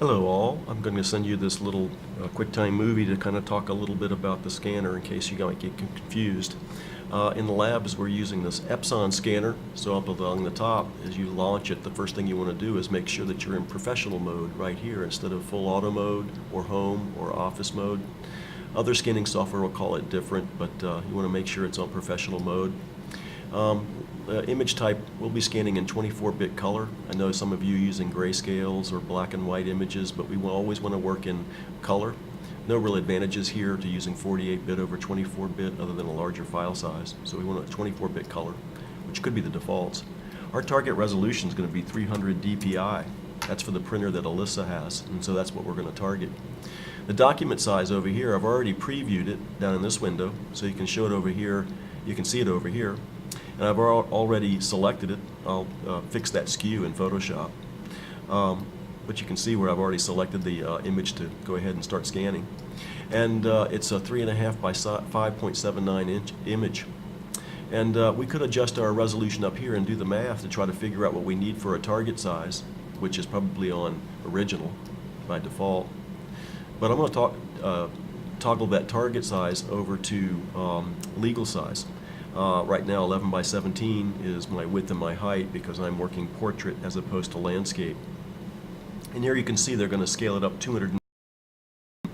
Hello all, I'm going to send you this little QuickTime movie to kind of talk a little bit about the scanner in case you might get confused. In the labs we're using this Epson scanner, so up along the top as you launch it, the first thing you want to do is make sure that you're in professional mode right here instead of full auto mode or home or office mode. Other scanning software will call it different, but you want to make sure it's on professional mode. Image type, we'll be scanning in 24-bit color. I know some of you using grayscales or black and white images, but we will always want to work in color. No real advantages here to using 48-bit over 24-bit other than a larger file size. So we want a 24-bit color, which could be the defaults. Our target resolution is going to be 300 dpi. That's for the printer that Alyssa has, and so that's what we're going to target. The document size over here, I've already previewed it down in this window, so you can show it over here. You can see it over here. And I've already selected it. I'll fix that skew in Photoshop. But you can see where I've already selected the image to go ahead and start scanning. And it's a 3.5 by 5.79 inch image. And we could adjust our resolution up here and do the math to try to figure out what we need for a target size, which is probably on original by default. But I'm going to toggle that target size over to legal size. Right now 11 by 17 is my width and my height because I'm working portrait as opposed to landscape. And here you can see they're going to scale it up 200.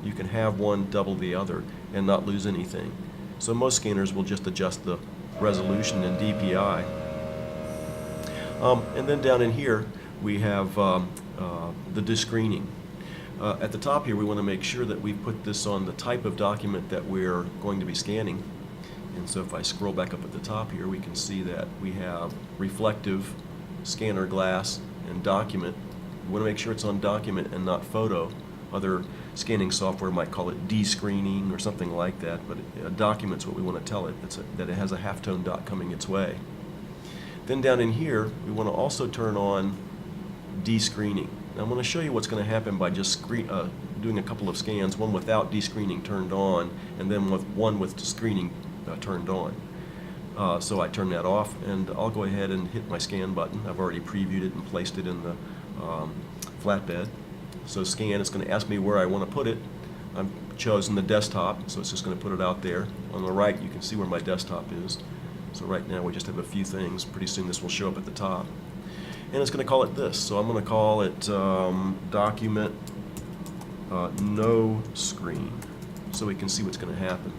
You can have one double the other and not lose anything. So most scanners will just adjust the resolution in DPI. And then down in here we have the descreening. At the top here we want to make sure that we put this on the type of document that we're going to be scanning. And so if I scroll back up at the top here, we can see that we have reflective, scanner glass, and document. We want to make sure it's on document and not photo. Other scanning software might call it descreening or something like that, but a document's what we want to tell it, that it has a halftone dot coming its way. Then down in here, we want to also turn on descreening. Now I'm going to show you what's going to happen by just doing a couple of scans, one without descreening turned on, and then one with screening turned on. So I turn that off and I'll go ahead and hit my scan button. I've already previewed it and placed it in the flatbed. So scan, it's going to ask me where I want to put it. I've chosen the desktop, so it's just going to put it out there. On the right you can see where my desktop is. So right now we just have a few things. Pretty soon this will show up at the top. And it's going to call it this. So I'm going to call it document no screen so we can see what's going to happen.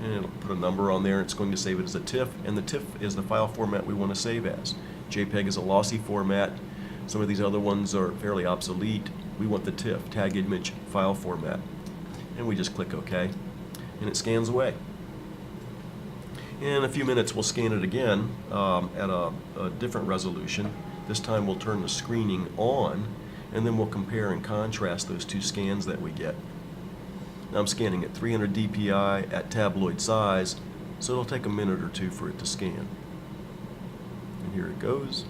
And it'll put a number on there. It's going to save it as a TIFF, and the TIFF is the file format we want to save as. JPEG is a lossy format. Some of these other ones are fairly obsolete. We want the TIFF, tag image file format. And we just click OK, and it scans away. In a few minutes we'll scan it again at a different resolution. This time we'll turn the screening on, and then we'll compare and contrast those two scans that we get. Now I'm scanning at 300 dpi at tabloid size, so it'll take a minute or two for it to scan. And here it goes.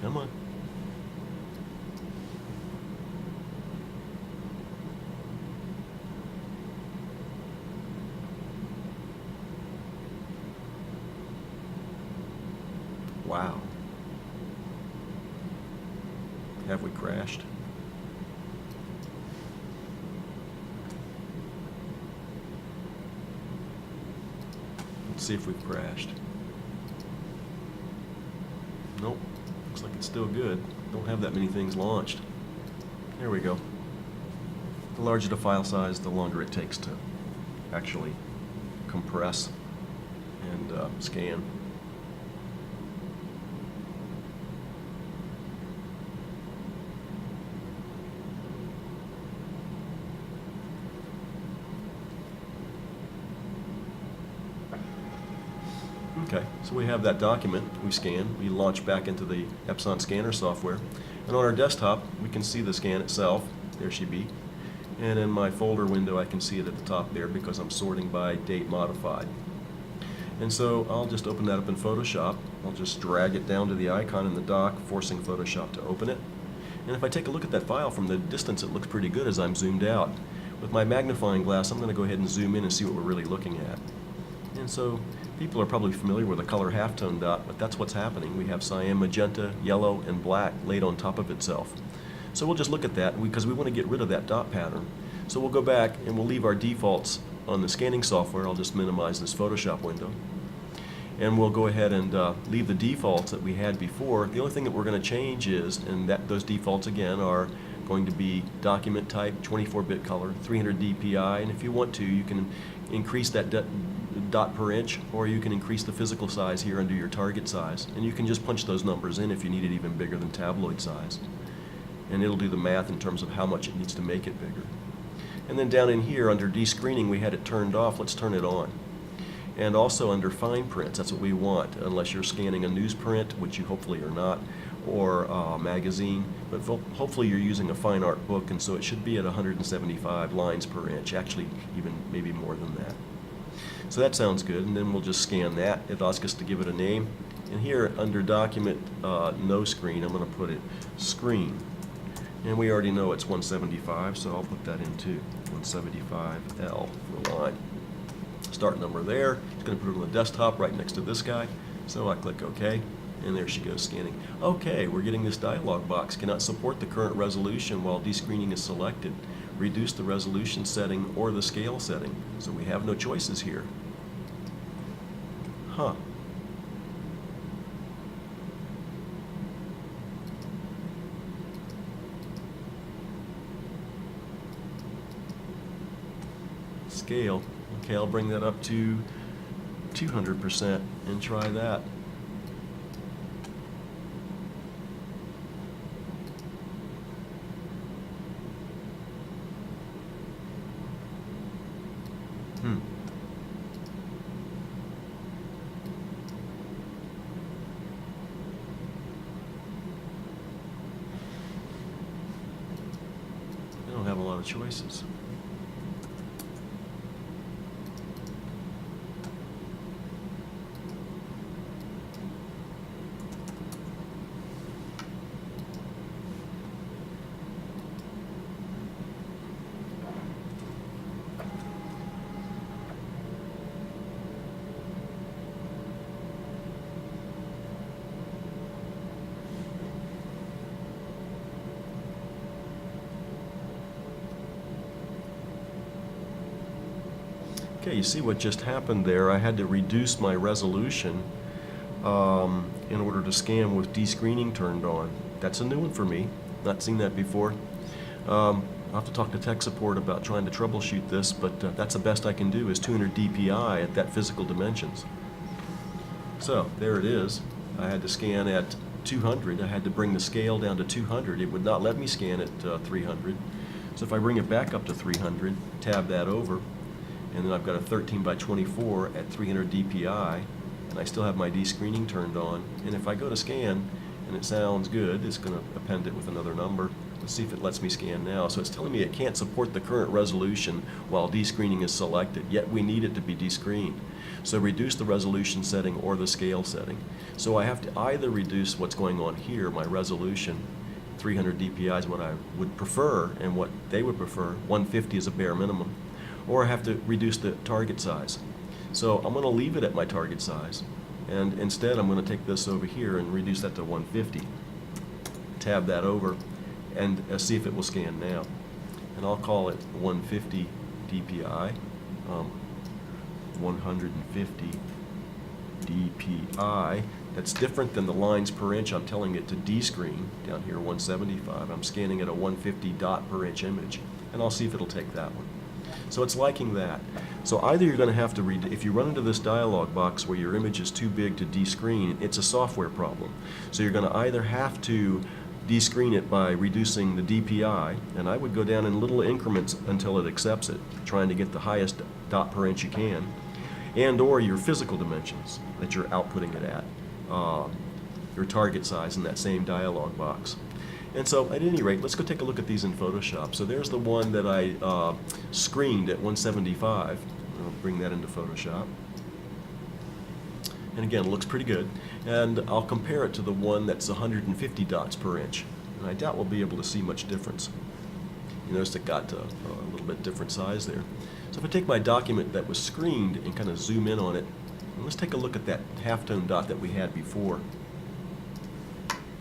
Come on. Wow. Have we crashed? Let's see if we've crashed. Nope. Looks like it's still good. Don't have that many things launched. There we go. The larger the file size, the longer it takes to actually compress and scan. Okay, so we have that document, we scan, we launch back into the Epson scanner software, and on our desktop we can see the scan itself, there she be, and in my folder window I can see it at the top there because I'm sorting by date modified. And so I'll just open that up in Photoshop. I'll just drag it down to the icon in the dock, forcing Photoshop to open it. And if I take a look at that file from the distance, it looks pretty good as I'm zoomed out. With my magnifying glass, I'm going to go ahead and zoom in and see what we're really looking at. And so People are probably familiar with a color halftone dot, but that's what's happening. We have cyan, magenta, yellow, and black laid on top of itself. So we'll just look at that because we want to get rid of that dot pattern. So we'll go back and we'll leave our defaults on the scanning software. I'll just minimize this Photoshop window. And we'll go ahead and leave the defaults that we had before. The only thing that we're going to change is, and those defaults again are going to be document type, 24-bit color, 300 dpi, and if you want to, you can increase that dot per inch, or you can increase the physical size here under your target size, and you can just punch those numbers in if you need it even bigger than tabloid size. And it'll do the math in terms of how much it needs to make it bigger. And then down in here under descreening, we had it turned off. Let's turn it on. And also under fine prints, that's what we want, unless you're scanning a newsprint, which you hopefully are not, or a magazine. But hopefully you're using a fine art book, and so it should be at 175 lines per inch, actually even maybe more than that. So that sounds good, and then we'll just scan that. It asks us to give it a name. And here under document no screen, I'm going to put it screen. And we already know it's 175, so I'll put that in too, 175L for line. Start number there. It's going to put it on the desktop right next to this guy. So I click OK, and there she goes scanning. OK, we're getting this dialog box. Cannot support the current resolution while descreening is selected. Reduce the resolution setting or the scale setting. So we have no choices here. Huh. Scale. Okay, I'll bring that up to 200% and try that. I don't have a lot of choices. Okay, you see what just happened there. I had to reduce my resolution in order to scan with descreening turned on. That's a new one for me. Not seen that before. I'll have to talk to tech support about trying to troubleshoot this, but that's the best I can do is 200 dpi at that physical dimensions. So there it is. I had to scan at 200. I had to bring the scale down to 200. It would not let me scan at 300. So if I bring it back up to 300, tab that over, and then I've got a 13 by 24 at 300 dpi, and I still have my descreening turned on. And if I go to scan, and it sounds good, it's going to append it with another number. Let's see if it lets me scan now. So it's telling me it can't support the current resolution while descreening is selected, yet we need it to be descreened. So reduce the resolution setting or the scale setting. So I have to either reduce what's going on here, my resolution, 300 dpi is what I would prefer, and what they would prefer, 150 is a bare minimum, or I have to reduce the target size. So I'm going to leave it at my target size, and instead I'm going to take this over here and reduce that to 150. Tab that over and see if it will scan now. And I'll call it 150 dpi, 150 dpi. That's different than the lines per inch I'm telling it to descreen. Down here 175, I'm scanning at a 150 dot per inch image, and I'll see if it'll take that one. So it's liking that. So either you're going to have to if you run into this dialog box where your image is too big to descreen, it's a software problem. So you're going to either have to descreen it by reducing the DPI, and I would go down in little increments until it accepts it, trying to get the highest dot per inch you can, and or your physical dimensions that you're outputting it at, your target size in that same dialog box. And so at any rate, let's go take a look at these in Photoshop. So there's the one that I screened at 175. I'll bring that into Photoshop. And again, it looks pretty good. And I'll compare it to the one that's 150 dots per inch. And I doubt we'll be able to see much difference. You notice it got a little bit different size there. So if I take my document that was screened and kind of zoom in on it And let's take a look at that halftone dot that we had before.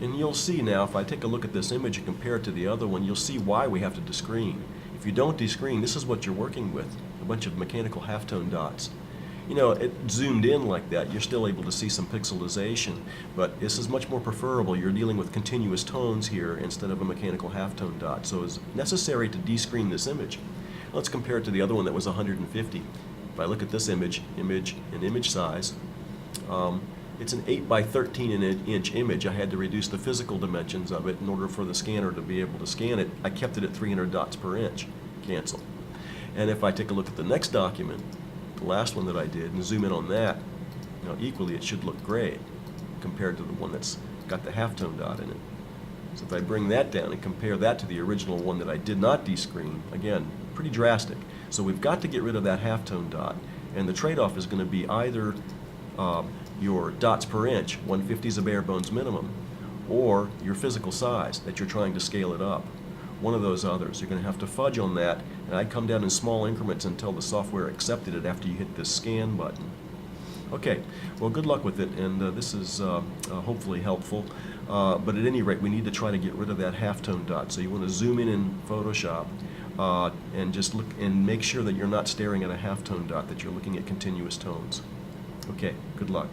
And you'll see now, if I take a look at this image and compare it to the other one, you'll see why we have to descreen. If you don't descreen, this is what you're working with, a bunch of mechanical halftone dots. You know, it zoomed in like that, you're still able to see some pixelization, but this is much more preferable. You're dealing with continuous tones here instead of a mechanical halftone dot. So it's necessary to descreen this image. Let's compare it to the other one that was 150. If I look at this image, and image size, it's an 8 by 13 inch image. I had to reduce the physical dimensions of it in order for the scanner to be able to scan it. I kept it at 300 dots per inch. Cancel. And if I take a look at the next document, the last one that I did, and zoom in on that, you know, equally it should look great compared to the one that's got the halftone dot in it. So if I bring that down and compare that to the original one that I did not descreen, again, pretty drastic. So we've got to get rid of that halftone dot, and the trade-off is going to be either your dots per inch, 150 is a bare bones minimum, or your physical size that you're trying to scale it up. One of those others. You're going to have to fudge on that, and I'd come down in small increments until the software accepted it after you hit this scan button. Okay, well, good luck with it, and this is hopefully helpful. But at any rate, we need to try to get rid of that halftone dot. So you want to zoom in Photoshop and just look and make sure that you're not staring at a halftone dot, that you're looking at continuous tones. Okay, good luck.